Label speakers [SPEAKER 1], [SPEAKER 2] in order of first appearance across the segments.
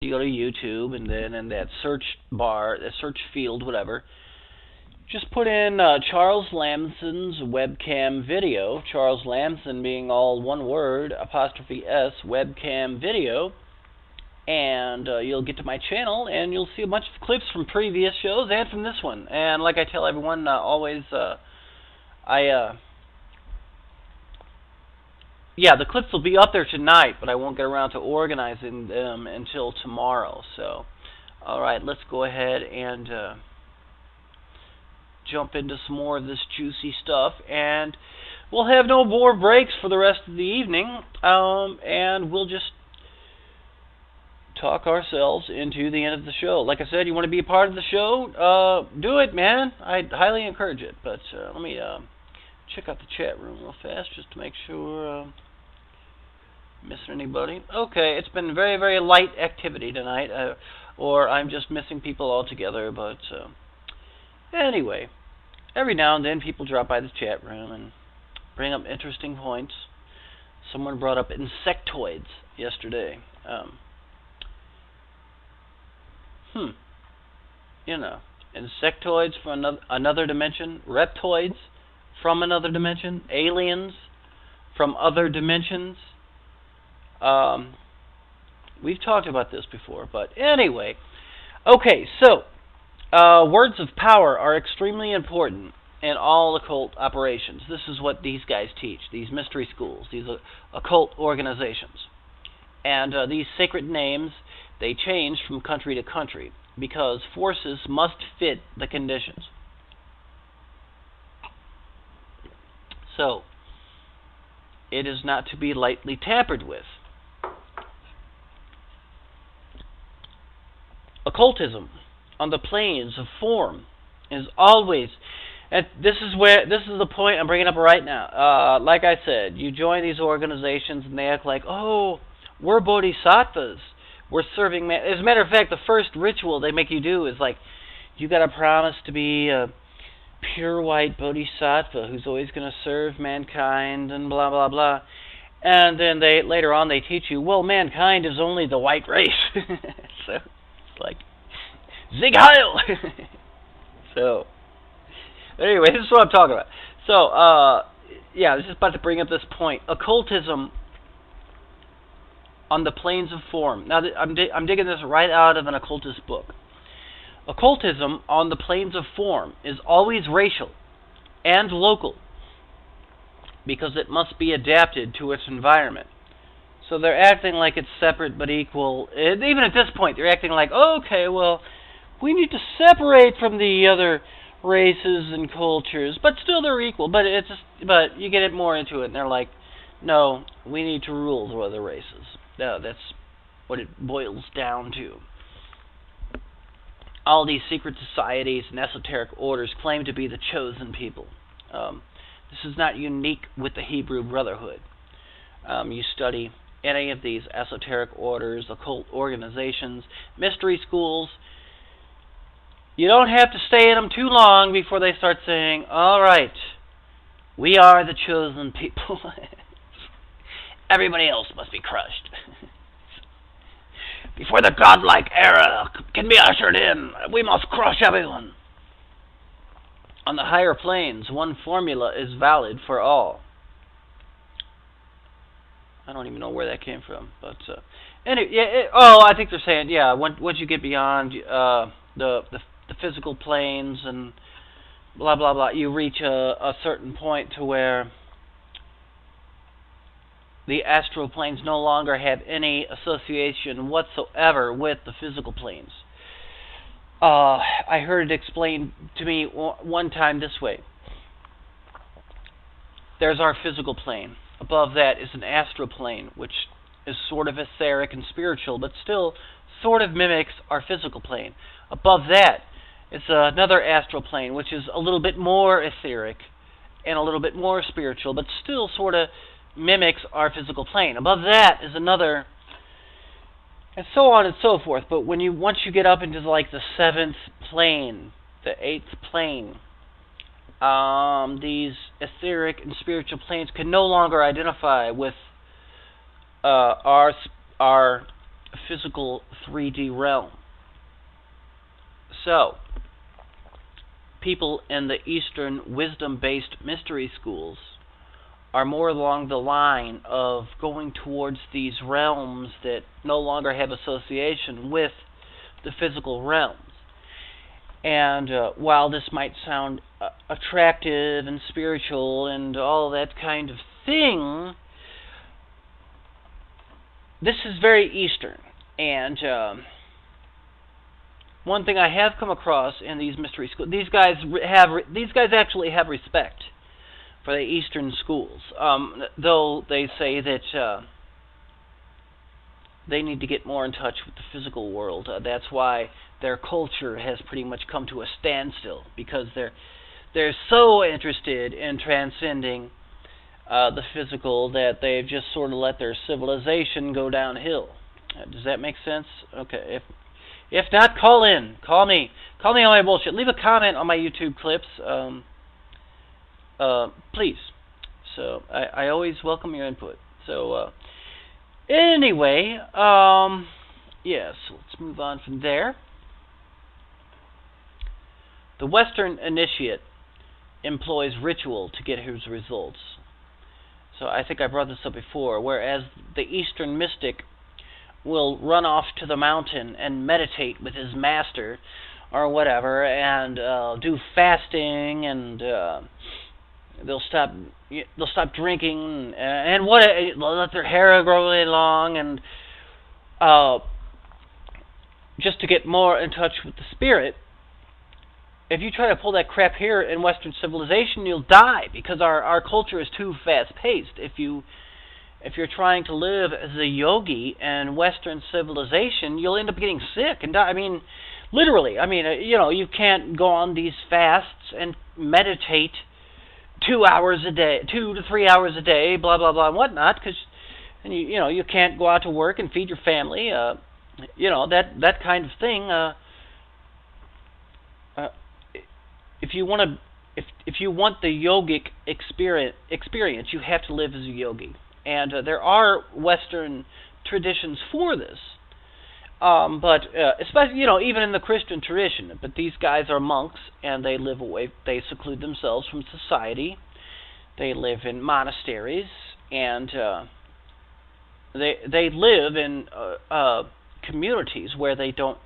[SPEAKER 1] you go to YouTube, and then in that search bar, the search field, whatever, just put in Charles Lamson's webcam video, Charles Lamson being all one word, apostrophe S, webcam video, and you'll get to my channel, and you'll see a bunch of clips from previous shows and from this one. And like I tell everyone, always, yeah, the clips will be up there tonight, but I won't get around to organizing them until tomorrow. So, all right, let's go ahead and jump into some more of this juicy stuff, and we'll have no more breaks for the rest of the evening, and we'll just talk ourselves into the end of the show. Like I said, you want to be a part of the show? Do it, man. I'd highly encourage it. But let me check out the chat room real fast just to make sure missing anybody. Okay, it's been very, very light activity tonight, or I'm just missing people altogether. But anyway, every now and then people drop by the chat room and bring up interesting points. Someone brought up insectoids yesterday. You know, insectoids from another dimension, reptoids from another dimension, aliens from other dimensions. We've talked about this before, but anyway. Okay, so words of power are extremely important in all occult operations. This is what these guys teach, these mystery schools, these occult organizations. And these sacred names, they change from country to country because forces must fit the conditions. So, it is not to be lightly tampered with. Occultism on the planes of form is always, and this is the point I'm bringing up right now. Like I said, you join these organizations and they act like, oh, we're bodhisattvas. We're serving man. As a matter of fact, the first ritual they make you do is like, you got to promise to be a pure white bodhisattva who's always going to serve mankind and blah blah blah. And then later on they teach you, well, mankind is only the white race. So it's like, Zig Heil. So anyway, this is what I'm talking about. So yeah, I was just about to bring up this point. Occultism on the planes of form. Now, I'm digging this right out of an occultist book. Occultism on the planes of form is always racial and local because it must be adapted to its environment. So they're acting like it's separate but equal. Even at this point, they're acting like, oh, okay, well, we need to separate from the other races and cultures, but still they're equal. But you get it more into it, and they're like, no, we need to rule the other races. No, that's what it boils down to. All these secret societies and esoteric orders claim to be the chosen people. This is not unique with the Hebrew Brotherhood. You study any of these esoteric orders, occult organizations, mystery schools, you don't have to stay in them too long before they start saying, all right, we are the chosen people. Everybody else must be crushed. Before the godlike era can be ushered in, we must crush everyone. On the higher planes, one formula is valid for all. I don't even know where that came from, but anyway, I think they're saying, yeah, once you get beyond the physical planes and blah blah blah, you reach a certain point to where the astral planes no longer have any association whatsoever with the physical planes. I heard it explained to me one time this way. There's our physical plane. Above that is an astral plane, which is sort of etheric and spiritual, but still sort of mimics our physical plane. Above that is another astral plane, which is a little bit more etheric and a little bit more spiritual, but still sort of mimics our physical plane. Above that is another, and so on and so forth. But once you get up into like the seventh plane, the eighth plane, these etheric and spiritual planes can no longer identify with our physical 3D realm. So, people in the Eastern wisdom-based mystery schools are more along the line of going towards these realms that no longer have association with the physical realms. And while this might sound attractive and spiritual and all that kind of thing, this is very Eastern. And one thing I have come across in these mystery schools, these guys actually have respect for the Eastern schools, though they say that they need to get more in touch with the physical world. That's why their culture has pretty much come to a standstill, because they're so interested in transcending the physical that they've just sort of let their civilization go downhill. Does that make sense? Okay. If not, call in. Call me on my bullshit. Leave a comment on my YouTube clips. Please. So I always welcome your input. So anyway, yes, let's move on from there. The Western initiate employs ritual to get his results. So I think I brought this up before, whereas the Eastern mystic will run off to the mountain and meditate with his master or whatever, and do fasting, and they'll stop drinking, and they'll let their hair grow really long, and just to get more in touch with the spirit. If you try to pull that crap here in Western civilization, you'll die, because our culture is too fast-paced. If you're trying to live as a yogi in Western civilization, you'll end up getting sick and die. I mean, literally. I mean, you can't go on these fasts and meditate 2 hours a day, 2 to 3 hours a day, blah blah blah, and whatnot, because you can't go out to work and feed your family. That kind of thing. If you want the yogic experience, you have to live as a yogi, and there are Western traditions for this, but especially even in the Christian tradition. But these guys are monks, and they live away. They seclude themselves from society. They live in monasteries, and they live in communities where they don't.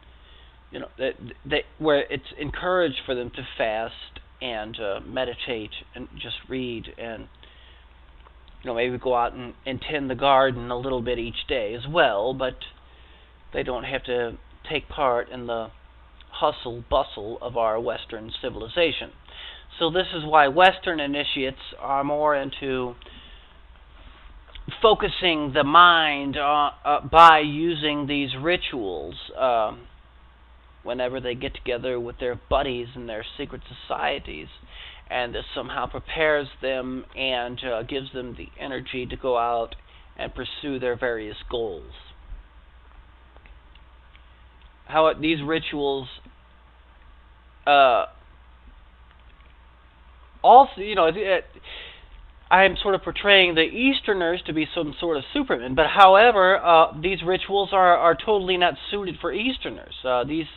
[SPEAKER 1] Where it's encouraged for them to fast and meditate and just read, and maybe go out and tend the garden a little bit each day as well, but they don't have to take part in the hustle bustle of our Western civilization. So this is why Western initiates are more into focusing the mind by using these rituals. Whenever they get together with their buddies in their secret societies, and this somehow prepares them and gives them the energy to go out and pursue their various goals. How these rituals also, I'm sort of portraying the Easterners to be some sort of Superman, but however, these rituals are totally not suited for Easterners. These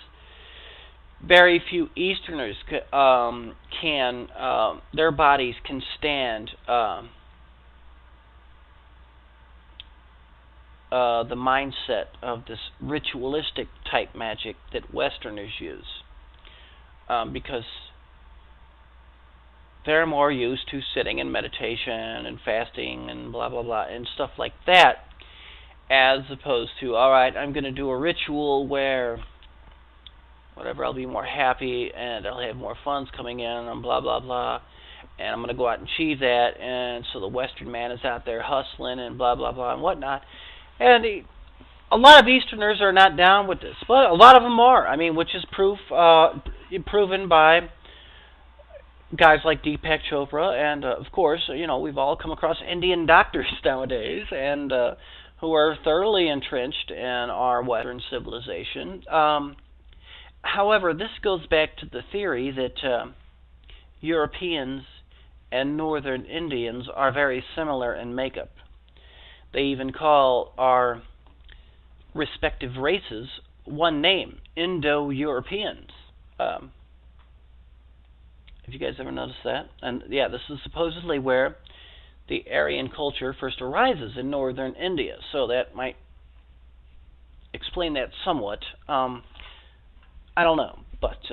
[SPEAKER 1] very few Easterners their bodies can stand the mindset of this ritualistic type magic that Westerners use, because they're more used to sitting in meditation and fasting and blah blah blah and stuff like that, as opposed to, alright, I'm going to do a ritual where I'll be more happy and I'll have more funds coming in and blah blah blah, and I'm going to go out and achieve that. And so the Western man is out there hustling and blah blah blah and whatnot, and a lot of Easterners are not down with this, but a lot of them are. I mean, which is proven by guys like Deepak Chopra, and of course, we've all come across Indian doctors nowadays, and who are thoroughly entrenched in our Western civilization. However, this goes back to the theory that Europeans and Northern Indians are very similar in makeup. They even call our respective races one name: Indo-Europeans. Have you guys ever noticed that? And yeah, this is supposedly where the Aryan culture first arises, in northern India. So that might explain that somewhat. I don't know, but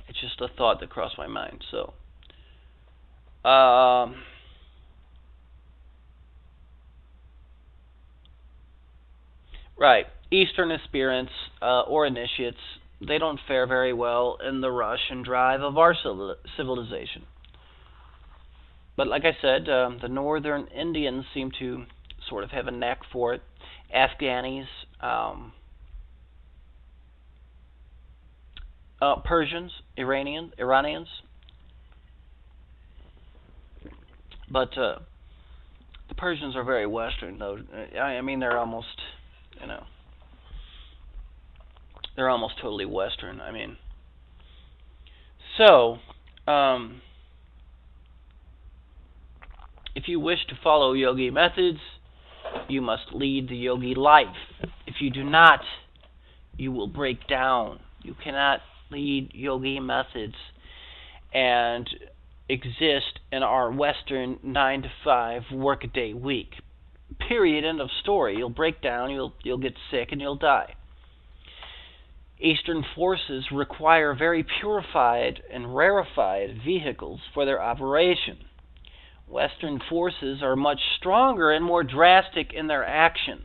[SPEAKER 1] it's just a thought that crossed my mind. So, right, Eastern aspirants or initiates, they don't fare very well in the rush and drive of our civilization. But like I said, the northern Indians seem to sort of have a knack for it. Afghanis, Persians, Iranians. But the Persians are very Western, though. I mean, they're almost, you know, they're almost totally Western. I mean, so if you wish to follow yogi methods, you must lead the yogi life. If you do not, you will break down. You cannot lead yogi methods and exist in our Western 9 to 5 workaday week. Period. End of story. You'll break down, you'll get sick, and you'll die. Eastern forces require very purified and rarefied vehicles for their operation. Western forces are much stronger and more drastic in their action.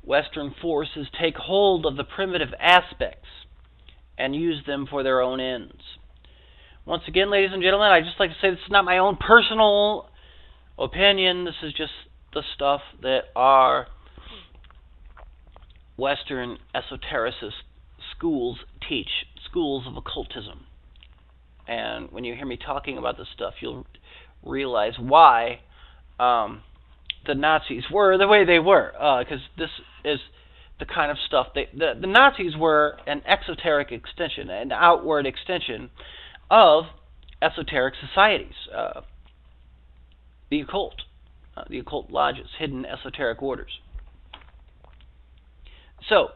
[SPEAKER 1] Western forces take hold of the primitive aspects and use them for their own ends. Once again, ladies and gentlemen, I'd just like to say this is not my own personal opinion. This is just the stuff that our Western esotericist schools teach, schools of occultism. And when you hear me talking about this stuff, you'll realize why the Nazis were the way they were. Because this is the kind of stuff the Nazis were an exoteric extension, an outward extension of esoteric societies, the occult lodges, hidden esoteric orders. So,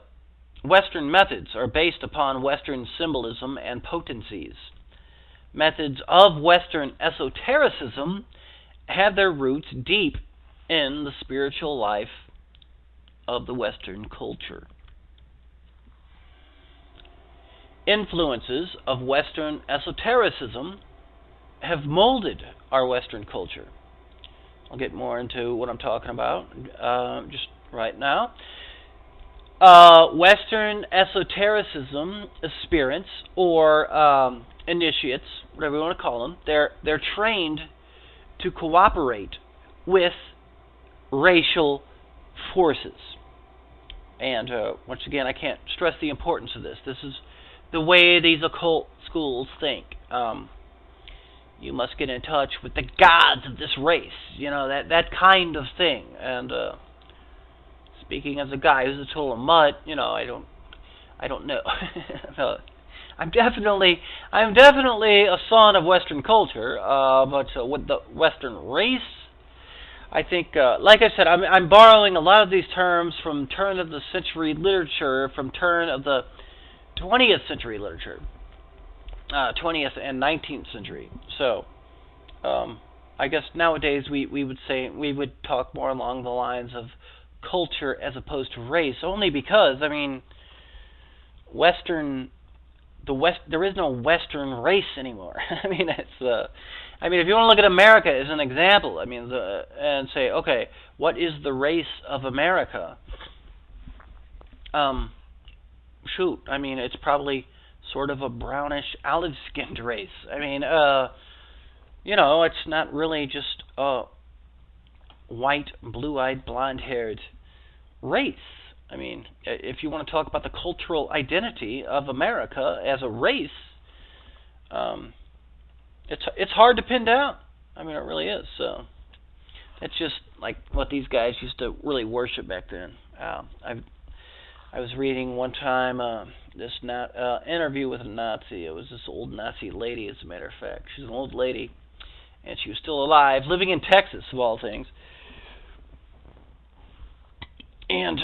[SPEAKER 1] Western methods are based upon Western symbolism and potencies. Methods of Western esotericism have their roots deep in the spiritual life of the Western culture. Influences of Western esotericism have molded our Western culture. I'll get more into what I'm talking about just right now. Western esotericism aspirants or initiates, whatever you want to call them, they're trained to cooperate with racial forces. And once again, I can't stress the importance of this. This is the way these occult schools think. You must get in touch with the gods of this race, you know, that kind of thing. And speaking as a guy who's a total mutt, you know, I don't know. I'm definitely a son of Western culture, but with the Western race, I think, like I said, I'm borrowing a lot of these terms from turn of the century literature, from turn of the 20th century literature, 20th and 19th century. So, I guess nowadays we would talk more along the lines of culture as opposed to race, only because, I mean, there is no Western race anymore. I mean, if you want to look at America as an example, I mean, and say, okay, what is the race of America? Shoot, I mean, it's probably sort of a brownish, olive-skinned race. I mean, you know, it's not really just a white, blue-eyed, blonde-haired race. I mean, if you want to talk about the cultural identity of America as a race, it's hard to pin down. I mean, it really is. So it's just like what these guys used to really worship back then. I was reading one time this interview with a Nazi. It was this old Nazi lady, as a matter of fact. She's an old lady, and she was still alive, living in Texas, of all things. And